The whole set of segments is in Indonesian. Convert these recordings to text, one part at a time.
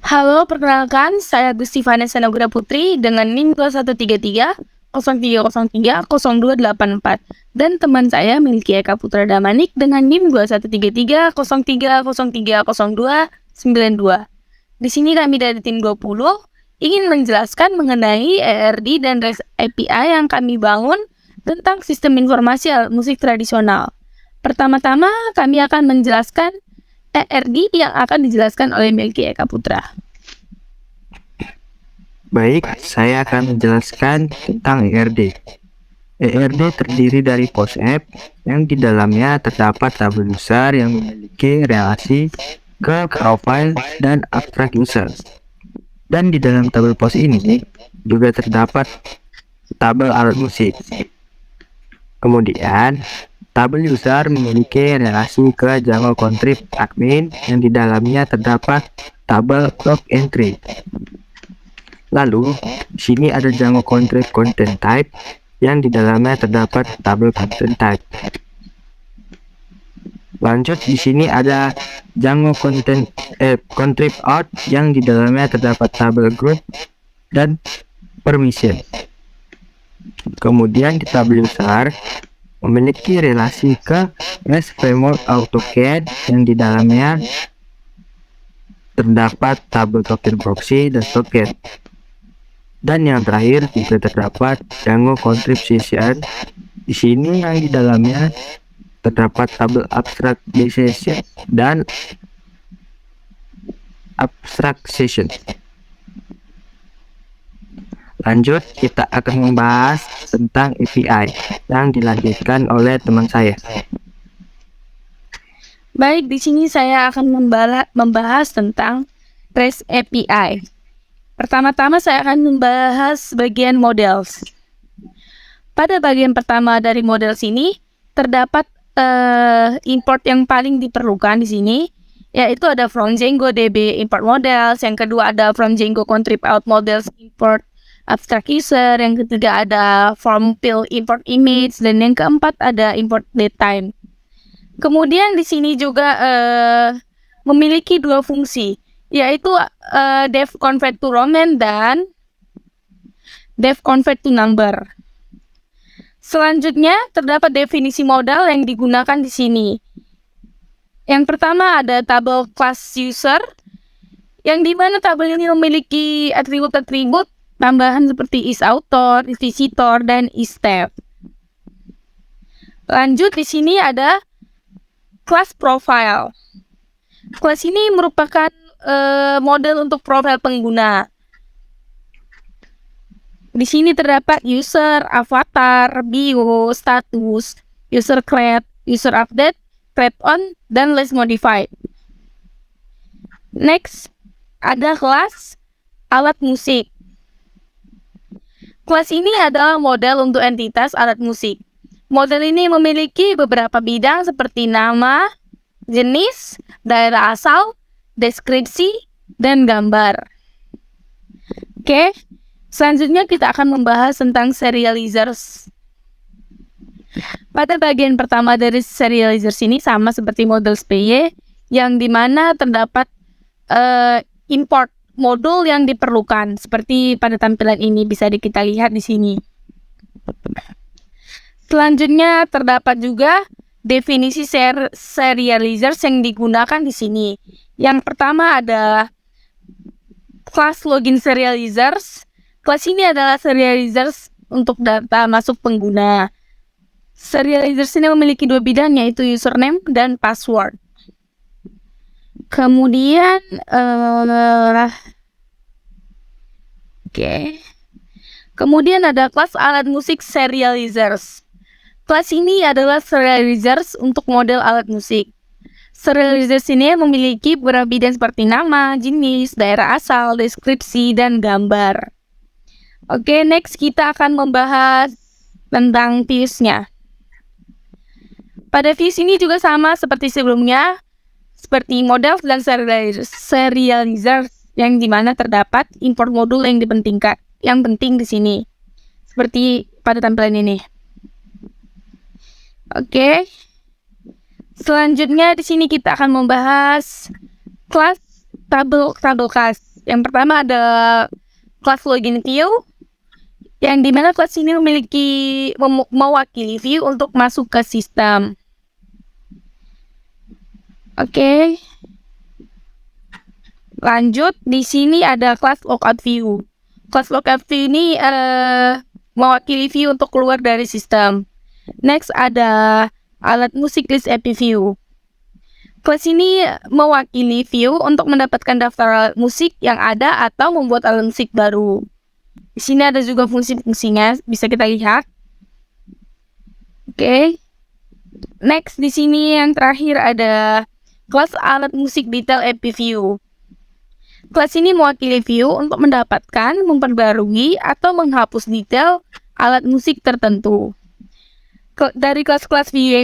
Halo, perkenalkan, saya Gusti Vanessa Nugra Putri dengan NIM 2133 0303 0284 dan teman saya Milky Eka Putra Damanik dengan NIM 2133 03030292. Di sini kami dari tim 20 ingin menjelaskan mengenai ERD dan REST API yang kami bangun tentang sistem informasi alat musik tradisional. Pertama-tama kami akan menjelaskan ERD yang akan dijelaskan oleh Milky Eka Putra. Baik, saya akan menjelaskan tentang ERD. ERD terdiri dari POSIX yang di dalamnya terdapat tabel user yang memiliki relasi ke profile dan abstrak user. Dan di dalam tabel POS ini juga terdapat tabel alat musik. Kemudian, tabel user memiliki relasi ke Django Contrib admin yang di dalamnya terdapat tabel log entry. Lalu, di sini ada Django Contrib content type yang di dalamnya terdapat tabel content type. Lanjut, di sini ada Django contrib out yang di dalamnya terdapat tabel group dan permission. Kemudian di tabel user memiliki relasi ke REST Framework AutoCAD yang di dalamnya terdapat tabel token proxy dan token. Dan yang terakhir juga terdapat Django contrib session. Di sini yang di dalamnya terdapat tabel abstract session dan abstract session. Lanjut, kita akan membahas tentang API yang dilanjutkan oleh teman saya. Baik, di sini saya akan membahas tentang REST API. Pertama-tama saya akan membahas bagian models. Pada bagian pertama dari models ini terdapat import yang paling diperlukan di sini, yaitu ada from Django DB import models, yang kedua ada from Django contrib out models import abstract user, yang ketiga ada from fill import image, dan yang keempat ada import datetime. Kemudian di sini juga memiliki dua fungsi, yaitu def convert to roman dan def convert to number. Selanjutnya terdapat definisi modal yang digunakan di sini. Yang pertama ada tabel class user, yang dimana tabel ini memiliki atribut-atribut tambahan seperti isAuthor, isVisitor, dan isTab. Lanjut, di sini ada class profile. Kelas ini merupakan model untuk profil pengguna. Di sini terdapat user, avatar, bio, status, user create, user update, create on, dan list modified. Next, ada kelas alat musik. Kelas ini adalah model untuk entitas alat musik. Model ini memiliki beberapa bidang seperti nama, jenis, daerah asal, deskripsi, dan gambar. Oke, selanjutnya kita akan membahas tentang serializers. Pada bagian pertama dari serializers ini sama seperti model SPY, yang dimana terdapat import modul yang diperlukan, seperti pada tampilan ini bisa kita lihat di sini. Selanjutnya terdapat juga definisi serializers yang digunakan di sini. Yang pertama ada class login serializers. Kelas ini adalah serializers untuk data masuk pengguna. Serializers ini memiliki dua bidang, yaitu username dan password. Kemudian kemudian ada kelas alat musik serializers. Kelas ini adalah serializers untuk model alat musik. Serializers ini memiliki beberapa bidang seperti nama, jenis, daerah asal, deskripsi, dan gambar. Oke, next kita akan membahas tentang views-nya. Pada views ini juga sama seperti sebelumnya, seperti model dan serializers yang dimana terdapat import modul yang dipentingkan, yang penting di sini, seperti pada tampilan ini. Selanjutnya di sini kita akan membahas kelas tabel kelas. Yang pertama ada kelas login view, yang dimana kelas ini memiliki mewakili view untuk masuk ke sistem. Oke. Lanjut, di sini ada kelas logout view. Kelas logout view ini mewakili view untuk keluar dari sistem. Next ada alat musik list API view. Kelas ini mewakili view untuk mendapatkan daftar alat musik yang ada atau membuat alat musik baru. Di sini ada juga fungsi-fungsinya, bisa kita lihat. Oke. Next, di sini yang terakhir ada kelas alat musik detail API view. Kelas ini mewakili view untuk mendapatkan, memperbarui, atau menghapus detail alat musik tertentu. Dari kelas-kelas view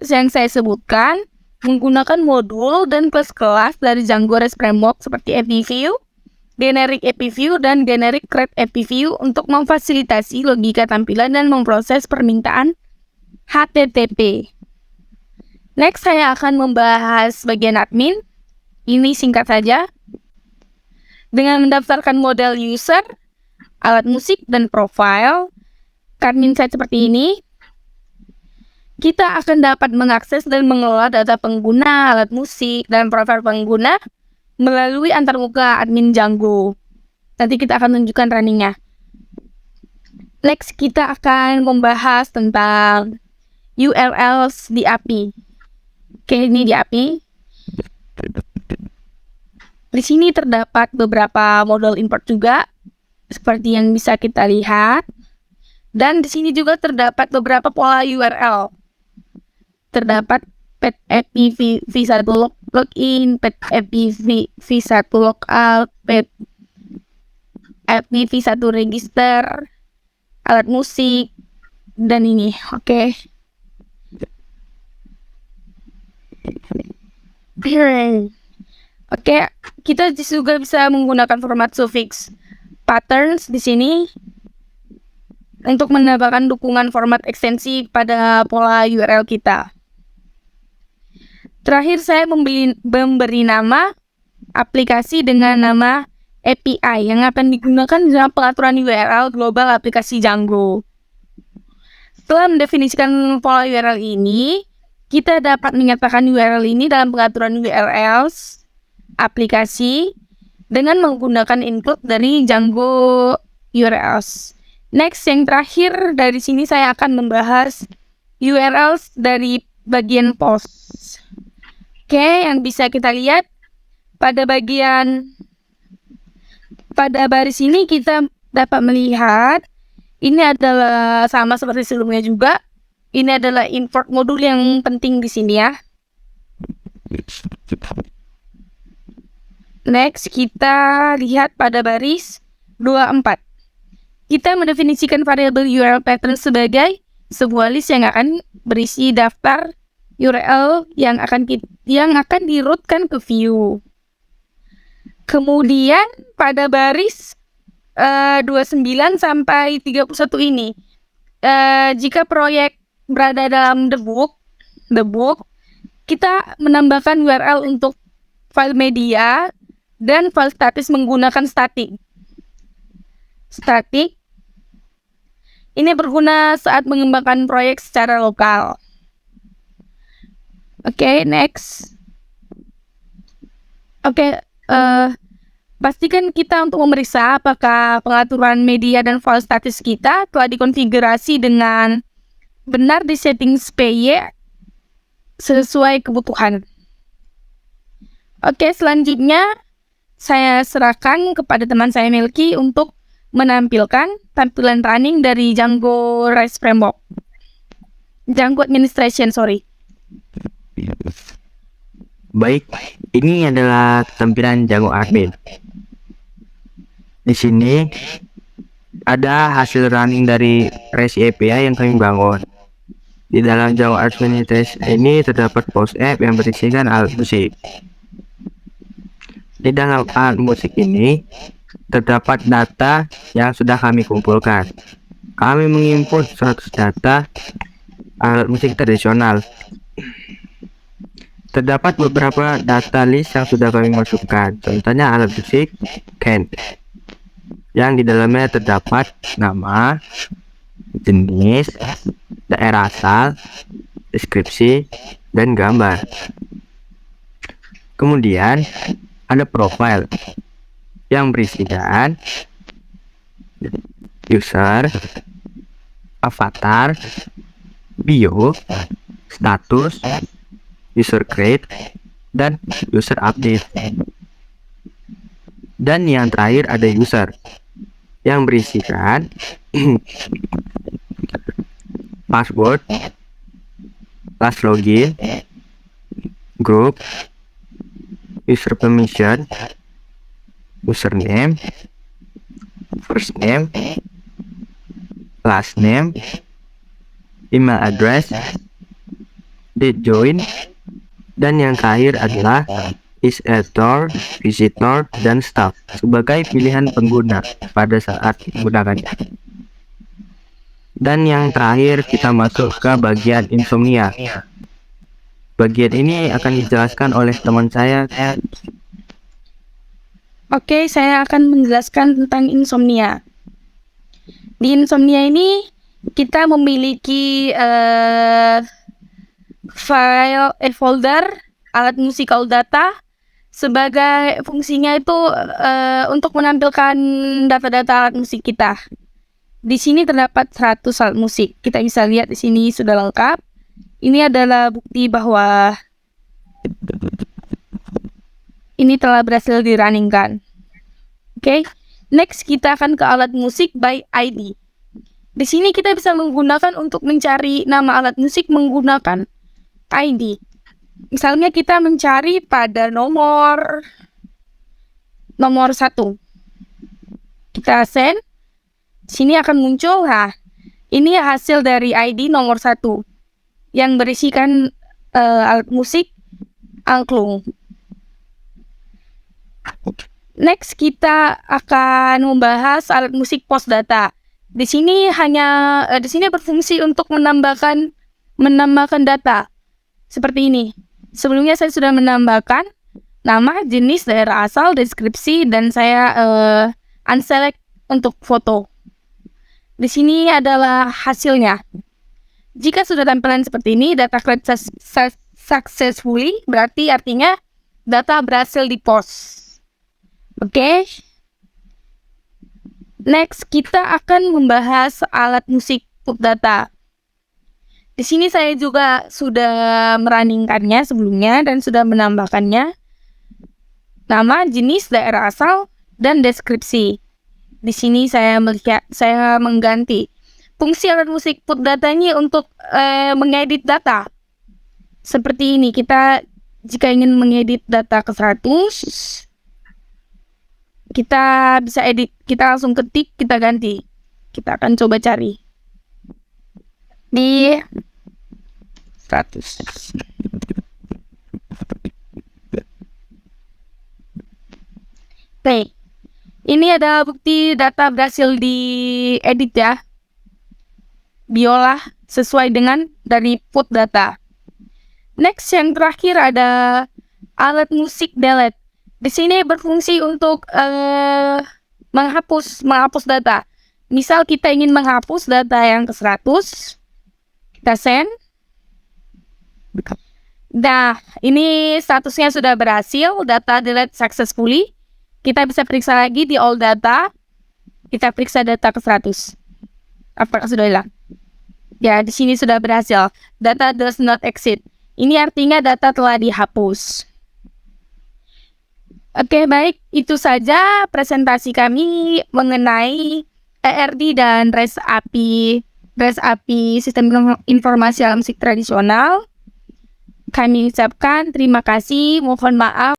yang saya sebutkan, menggunakan modul dan kelas-kelas dari Django REST Framework seperti API View, Generic API View, dan Generic Create API View untuk memfasilitasi logika tampilan dan memproses permintaan HTTP. Next, saya akan membahas bagian admin. Ini singkat saja. Dengan mendaftarkan model user, alat musik, dan profile, admin saya seperti ini, kita akan dapat mengakses dan mengelola data pengguna, alat musik, dan profil pengguna melalui antarmuka admin Django. Nanti kita akan tunjukkan runningnya. Next, kita akan membahas tentang URLs di API. Oke, ini di API. Di sini terdapat beberapa model import juga, seperti yang bisa kita lihat. Dan di sini juga terdapat beberapa pola URL. Terdapat pet API v1 login, pet API v1 logout, pet API v1 register, alat musik, dan ini. Oke. Oke, kita juga bisa menggunakan format suffix patterns di sini untuk menambahkan dukungan format ekstensi pada pola URL kita. Terakhir, saya memberi nama aplikasi dengan nama API yang akan digunakan dalam pengaturan URL global aplikasi Django. Setelah mendefinisikan pola URL ini, kita dapat menyatakan URL ini dalam pengaturan URLs aplikasi dengan menggunakan include dari Django URLs. Next, yang terakhir dari sini saya akan membahas URLs dari bagian post. Oke, yang bisa kita lihat pada baris ini kita dapat melihat ini adalah sama seperti sebelumnya juga. Ini adalah import modul yang penting di sini ya. Next, kita lihat pada baris 24. Kita mendefinisikan variabel URL pattern sebagai sebuah list yang akan berisi daftar URL yang akan di-route-kan ke view. Kemudian pada baris 29 sampai 31 ini, jika proyek berada dalam the book, kita menambahkan URL untuk file media dan file statis menggunakan static. Static ini berguna saat mengembangkan proyek secara lokal. Oke, next. Oke, pastikan kita untuk memeriksa apakah pengaturan media dan file statis kita telah dikonfigurasi dengan benar di setting PY sesuai kebutuhan. Oke, selanjutnya saya serahkan kepada teman saya Melki untuk menampilkan tampilan running dari Django REST Framework. Django Administration, sorry. Baik, ini adalah tampilan Django Admin. Di sini ada hasil running dari REST API yang kami bangun. Di dalam Django Administration ini terdapat post app yang berisikan alat musik. Di dalam alat musik ini terdapat data yang sudah kami kumpulkan. Kami mengimport 100 data alat musik tradisional. Terdapat beberapa data list yang sudah kami masukkan. Contohnya alat musik Kent, yang di dalamnya terdapat nama, jenis, daerah asal, deskripsi, dan gambar. Kemudian ada profile yang berisikan user, avatar, bio, status, user create, dan user update. Dan yang terakhir ada user yang berisikan password, last login, group, user permission, username, first name, last name, email address, date join, dan yang terakhir adalah is editor, visitor, dan staff sebagai pilihan pengguna pada saat menggunakannya. Dan yang terakhir kita masuk ke bagian insomnia. Bagian ini akan dijelaskan oleh teman saya. Oke, saya akan menjelaskan tentang insomnia. Di insomnia ini kita memiliki folder alat musical data sebagai fungsinya itu untuk menampilkan data-data alat musik kita. Di sini terdapat 100 alat musik. Kita bisa lihat di sini sudah lengkap. Ini adalah bukti bahwa ini telah berhasil di-runningkan. Oke, next kita akan ke alat musik by ID. Di sini kita bisa menggunakan untuk mencari nama alat musik menggunakan ID. Misalnya kita mencari pada nomor 1. Kita send. Sini akan muncul, ini hasil dari ID nomor 1 yang berisikan alat musik angklung. Next kita akan membahas alat musik post data. Di sini berfungsi untuk menambahkan data seperti ini. Sebelumnya saya sudah menambahkan nama, jenis, daerah asal, deskripsi, dan saya unselect untuk foto. Di sini adalah hasilnya. Jika sudah tampilan seperti ini, data create successfully, berarti artinya data berhasil di-post. Oke. Next, kita akan membahas alat musik put data. Di sini saya juga sudah merunningkannya sebelumnya dan sudah menambahkannya. Nama, jenis, daerah asal, dan deskripsi. Di sini saya mengganti fungsi alat musik put data ini untuk mengedit data. Seperti ini, kita jika ingin mengedit data ke 100, kita bisa edit, kita langsung ketik, kita ganti. Kita akan coba cari di 100. Oke, ini adalah bukti data berhasil diedit ya. Biolah sesuai dengan dari put data. Next, yang terakhir ada alat musik delete. Di sini berfungsi untuk menghapus data. Misal kita ingin menghapus data yang ke 100, kita send. Nah, ini statusnya sudah berhasil, data delete successfully. Kita bisa periksa lagi di all data. Kita periksa data ke 100. Apakah sudah hilang? Ya, di sini sudah berhasil. Data does not exist. Ini artinya data telah dihapus. Oke, baik. Itu saja presentasi kami mengenai ERD dan REST API Sistem Informasi Alat Musik Tradisional. Kami ucapkan terima kasih. Mohon maaf